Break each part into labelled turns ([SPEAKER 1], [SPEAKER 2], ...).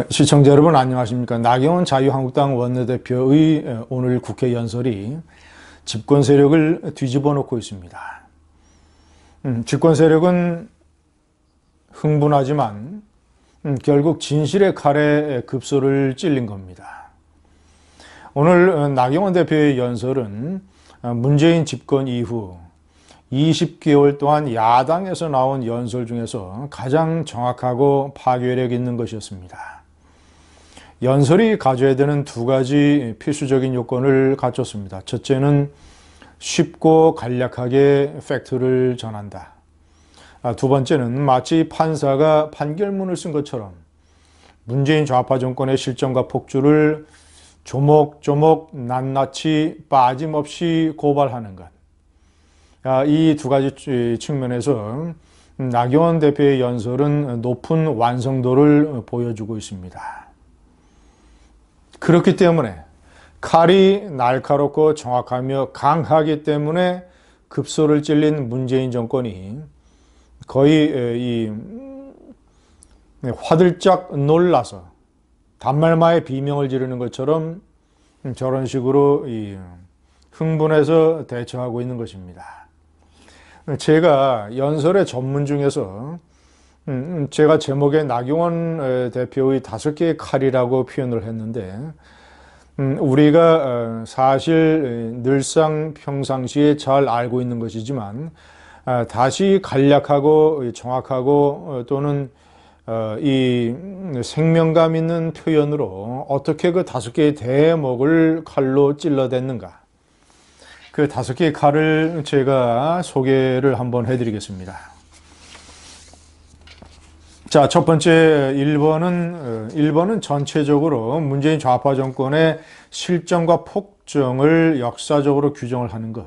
[SPEAKER 1] 시청자 여러분 안녕하십니까. 나경원 자유한국당 원내대표의 오늘 국회 연설이 집권 세력을 뒤집어 놓고 있습니다. 집권 세력은 흥분하지만 결국 진실의 칼에 급소를 찔린 겁니다. 오늘 나경원 대표의 연설은 문재인 집권 이후 20개월 동안 야당에서 나온 연설 중에서 가장 정확하고 파괴력 있는 것이었습니다. 연설이 가져야 되는 두 가지 필수적인 요건을 갖췄습니다. 첫째는 쉽고 간략하게 팩트를 전한다. 두 번째는 마치 판사가 판결문을 쓴 것처럼 문재인 좌파 정권의 실정과 폭주를 조목조목 낱낱이 빠짐없이 고발하는 것. 이 두 가지 측면에서 나경원 대표의 연설은 높은 완성도를 보여주고 있습니다. 그렇기 때문에 칼이 날카롭고 정확하며 강하기 때문에 급소를 찔린 문재인 정권이 거의 화들짝 놀라서 단말마에 비명을 지르는 것처럼 저런 식으로 흥분해서 대처하고 있는 것입니다. 제가 연설의 전문 중에서 제가 제목에 나경원 대표의 5개의 칼이라고 표현을 했는데 우리가 사실 늘상 평상시에 잘 알고 있는 것이지만 다시 간략하고 정확하고 또는 이 생명감 있는 표현으로 어떻게 그 5개의 대목을 칼로 찔러댔는가, 그 5개의 칼을 제가 소개를 한번 해드리겠습니다. 자, 첫 번째 1번은 전체적으로 문재인 좌파 정권의 실정과 폭정을 역사적으로 규정을 하는 것.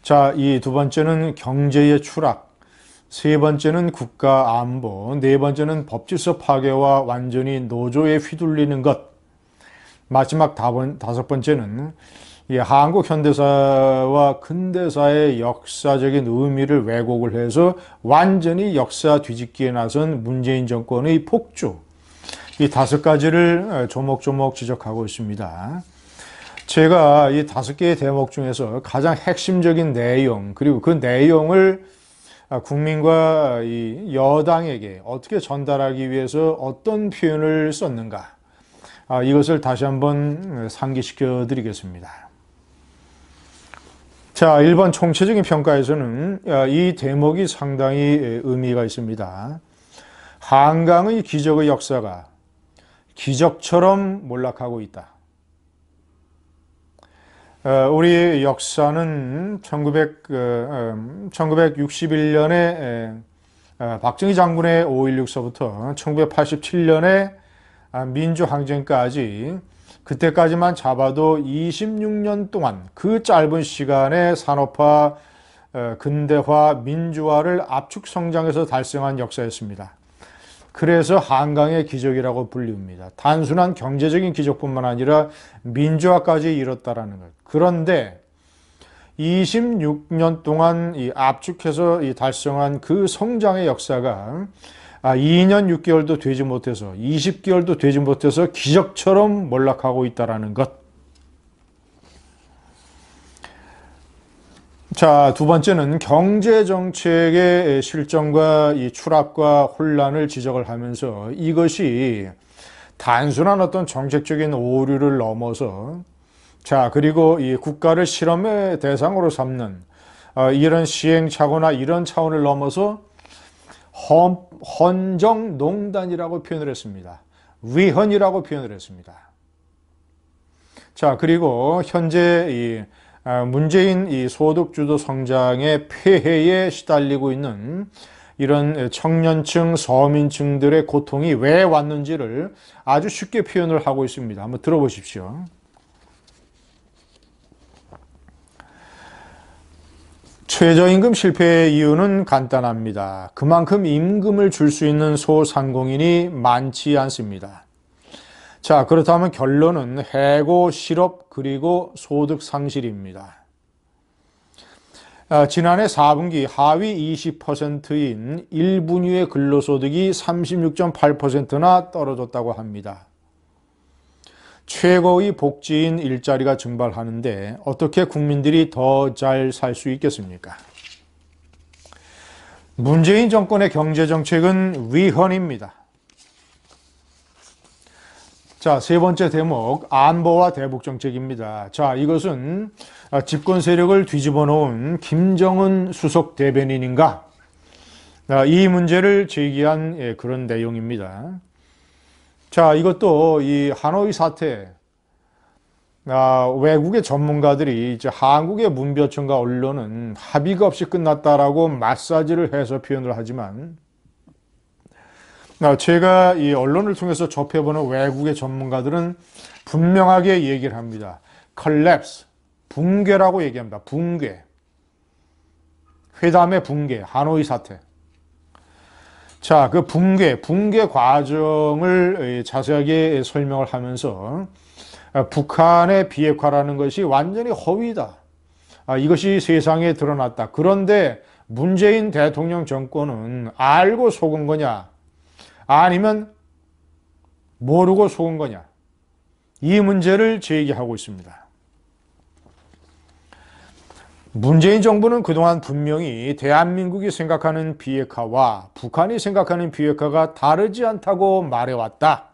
[SPEAKER 1] 자, 이 두 번째는 경제의 추락. 세 번째는 국가 안보. 네 번째는 법질서 파괴와 완전히 노조에 휘둘리는 것. 마지막 5번째는 한국 현대사와 근대사의 역사적인 의미를 왜곡을 해서 완전히 역사 뒤집기에 나선 문재인 정권의 폭주. 이 5가지를 조목조목 지적하고 있습니다. 제가 이 5개의 대목 중에서 가장 핵심적인 내용, 그리고 그 내용을 국민과 이 여당에게 어떻게 전달하기 위해서 어떤 표현을 썼는가, 이것을 다시 한번 상기시켜 드리겠습니다. 자, 1번 총체적인 평가에서는 이 대목이 상당히 의미가 있습니다. 한강의 기적의 역사가 기적처럼 몰락하고 있다. 우리 역사는 1961년에 박정희 장군의 5.16서부터 1987년에 민주항쟁까지, 그때까지만 잡아도 26년 동안 그 짧은 시간에 산업화, 근대화, 민주화를 압축 성장해서 달성한 역사였습니다. 그래서 한강의 기적이라고 불립니다. 단순한 경제적인 기적뿐만 아니라 민주화까지 이뤘다라는 것. 그런데 26년 동안 압축해서 달성한 그 성장의 역사가 2년 6개월도 되지 못해서, 20개월도 되지 못해서 기적처럼 몰락하고 있다는 것. 자, 두 번째는 경제정책의 실정과 이 추락과 혼란을 지적을 하면서 이것이 단순한 어떤 정책적인 오류를 넘어서, 자, 그리고 이 국가를 실험의 대상으로 삼는 이런 시행착오나 이런 차원을 넘어서 헌정농단이라고 표현을 했습니다. 위헌이라고 표현을 했습니다. 자, 그리고 현재 문재인 소득주도 성장의 폐해에 시달리고 있는 이런 청년층, 서민층들의 고통이 왜 왔는지를 아주 쉽게 표현을 하고 있습니다. 한번 들어보십시오. 최저임금 실패의 이유는 간단합니다. 그만큼 임금을 줄 수 있는 소상공인이 많지 않습니다. 자, 그렇다면 결론은 해고, 실업, 그리고 소득 상실입니다. 지난해 4분기 하위 20%인 1분위의 근로소득이 36.8%나 떨어졌다고 합니다. 최고의 복지인 일자리가 증발하는데 어떻게 국민들이 더 잘 살 수 있겠습니까? 문재인 정권의 경제정책은 위헌입니다. 자, 세 번째 대목, 안보와 대북정책입니다. 자, 이것은 집권 세력을 뒤집어 놓은 김정은 수석 대변인인가? 이 문제를 제기한 그런 내용입니다. 자, 이것도 이 하노이 사태, 외국의 전문가들이 이제 한국의 문별청과 언론은 합의가 없이 끝났다라고 마사지를 해서 표현을 하지만, 제가 이 언론을 통해서 접해보는 외국의 전문가들은 분명하게 얘기를 합니다. collapse, 붕괴라고 얘기합니다. 붕괴. 회담의 붕괴, 하노이 사태. 자, 그 붕괴 과정을 자세하게 설명을 하면서 북한의 비핵화라는 것이 완전히 허위다. 이것이 세상에 드러났다. 그런데 문재인 대통령 정권은 알고 속은 거냐? 아니면 모르고 속은 거냐? 이 문제를 제기하고 있습니다. 문재인 정부는 그동안 분명히 대한민국이 생각하는 비핵화와 북한이 생각하는 비핵화가 다르지 않다고 말해왔다.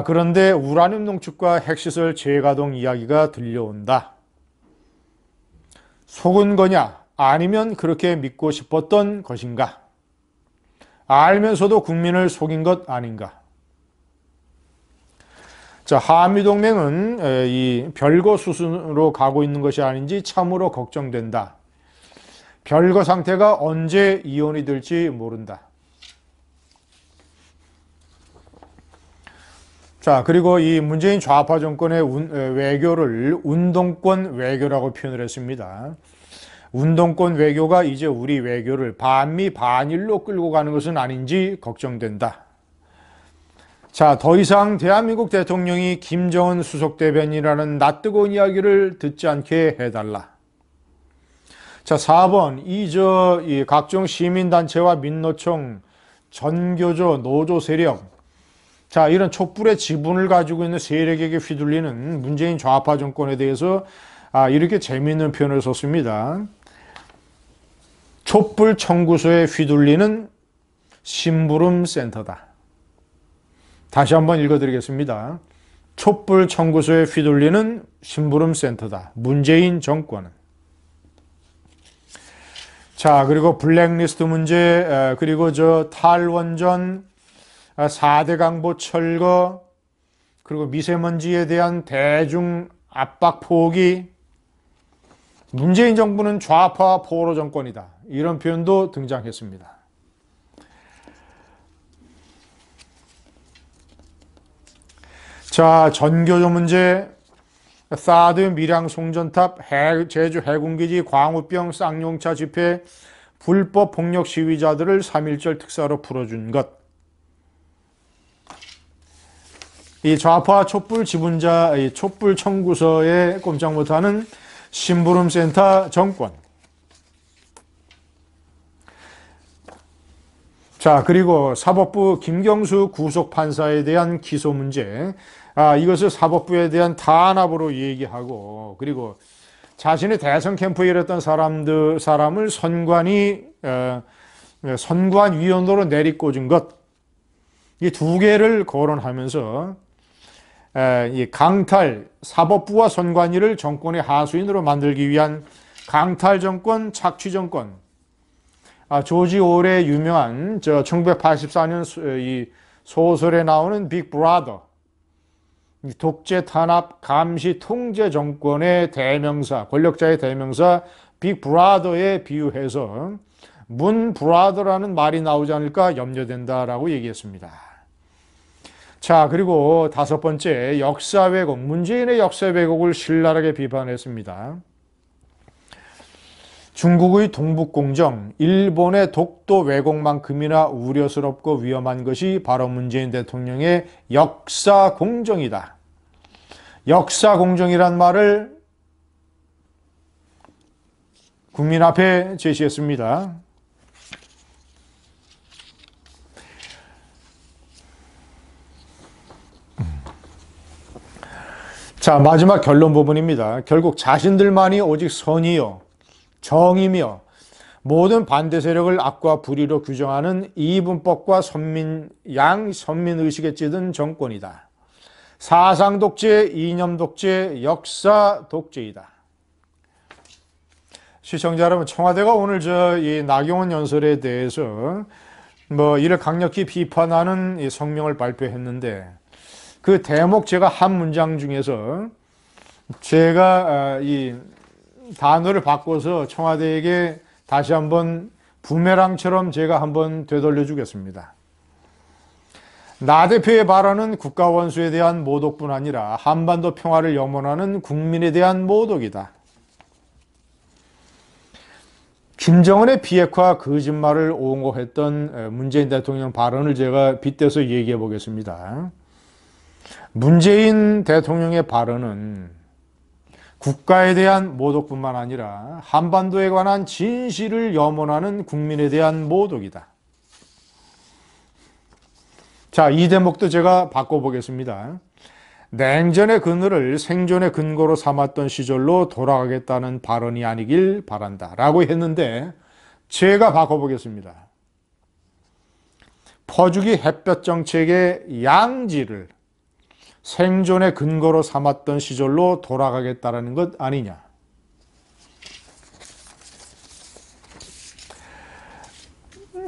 [SPEAKER 1] 그런데 우라늄 농축과 핵시설 재가동 이야기가 들려온다. 속은 거냐? 아니면 그렇게 믿고 싶었던 것인가? 알면서도 국민을 속인 것 아닌가? 자, 한미동맹은 이 별거 수순으로 가고 있는 것이 아닌지 참으로 걱정된다. 별거 상태가 언제 이혼이 될지 모른다. 자, 그리고 이 문재인 좌파 정권의 외교를 운동권 외교라고 표현을 했습니다. 운동권 외교가 이제 우리 외교를 반미 반일로 끌고 가는 것은 아닌지 걱정된다. 자, 더 이상 대한민국 대통령이 김정은 수석 대변인이라는 낯뜨거운 이야기를 듣지 않게 해달라. 자, 4번 이 각종 시민단체와 민노총, 전교조, 노조 세력, 자, 이런 촛불의 지분을 가지고 있는 세력에게 휘둘리는 문재인 좌파 정권에 대해서 이렇게 재미있는 표현을 썼습니다. 촛불 청구소에 휘둘리는 심부름 센터다. 다시 한번 읽어드리겠습니다. 촛불 청구소에 휘둘리는 심부름 센터다. 문재인 정권은. 자, 그리고 블랙리스트 문제, 그리고 탈원전, 4대 강보 철거, 그리고 미세먼지에 대한 대중 압박 포기, 문재인 정부는 좌파 포로 정권이다. 이런 표현도 등장했습니다. 자, 전교조 문제, 사드 밀양 송전탑, 제주 해군기지 광우병 쌍용차 집회, 불법 폭력 시위자들을 3.1절 특사로 풀어준 것. 이 좌파 촛불 지분자, 이 촛불 청구서에 꼼짝 못하는 심부름센터 정권. 자, 그리고 사법부 김경수 구속판사에 대한 기소 문제. 이것을 사법부에 대한 탄압으로 얘기하고, 그리고 자신의 대선 캠프에 일했던 사람을 선관위원으로 내리꽂은 것. 이 두 개를 거론하면서, 이 강탈, 사법부와 선관위를 정권의 하수인으로 만들기 위한 강탈 정권, 착취 정권. 조지 오웰의 유명한 1984년 이 소설에 나오는 빅 브라더, 독재, 탄압, 감시, 통제 정권의 대명사, 권력자의 대명사 빅 브라더에 비유해서 문 브라더라는 말이 나오지 않을까 염려된다라고 얘기했습니다. 자, 그리고 다섯 번째, 역사 왜곡, 문재인의 역사 왜곡을 신랄하게 비판했습니다. 중국의 동북공정, 일본의 독도 왜곡만큼이나 우려스럽고 위험한 것이 바로 문재인 대통령의 역사공정이다. 역사공정이란 말을 국민 앞에 제시했습니다. 자, 마지막 결론 부분입니다. 결국 자신들만이 오직 선이요, 정이며 모든 반대 세력을 악과 불의로 규정하는 이분법과 선민의식에 찌든 정권이다. 사상 독재, 이념 독재, 역사 독재이다. 시청자 여러분, 청와대가 오늘 이 나경원 연설에 대해서 이를 강력히 비판하는 이 성명을 발표했는데, 그 대목 제가 한 문장 중에서 제가 이 단어를 바꿔서 청와대에게 다시 한번 부메랑처럼 제가 한번 되돌려 주겠습니다. 나 대표의 발언은 국가 원수에 대한 모독뿐 아니라 한반도 평화를 염원하는 국민에 대한 모독이다. 김정은의 비핵화 거짓말을 옹호했던 문재인 대통령 발언을 제가 빗대서 얘기해 보겠습니다. 문재인 대통령의 발언은 국가에 대한 모독뿐만 아니라 한반도에 관한 진실을 염원하는 국민에 대한 모독이다. 자, 이 대목도 제가 바꿔보겠습니다. 냉전의 그늘을 생존의 근거로 삼았던 시절로 돌아가겠다는 발언이 아니길 바란다 라고 했는데, 제가 바꿔보겠습니다. 퍼주기 햇볕 정책의 양지를 생존의 근거로 삼았던 시절로 돌아가겠다는 것 아니냐.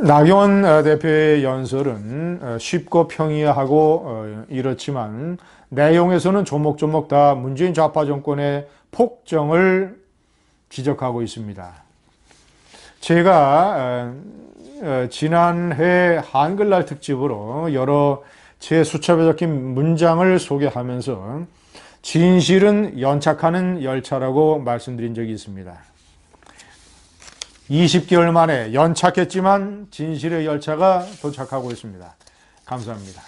[SPEAKER 1] 나경원 대표의 연설은 쉽고 평이하고 이렇지만 내용에서는 조목조목 다 문재인 좌파 정권의 폭정을 지적하고 있습니다. 제가 지난해 한글날 특집으로 여러 제 수첩에 적힌 문장을 소개하면서 진실은 연착하는 열차라고 말씀드린 적이 있습니다. 20개월 만에 연착했지만 진실의 열차가 도착하고 있습니다. 감사합니다.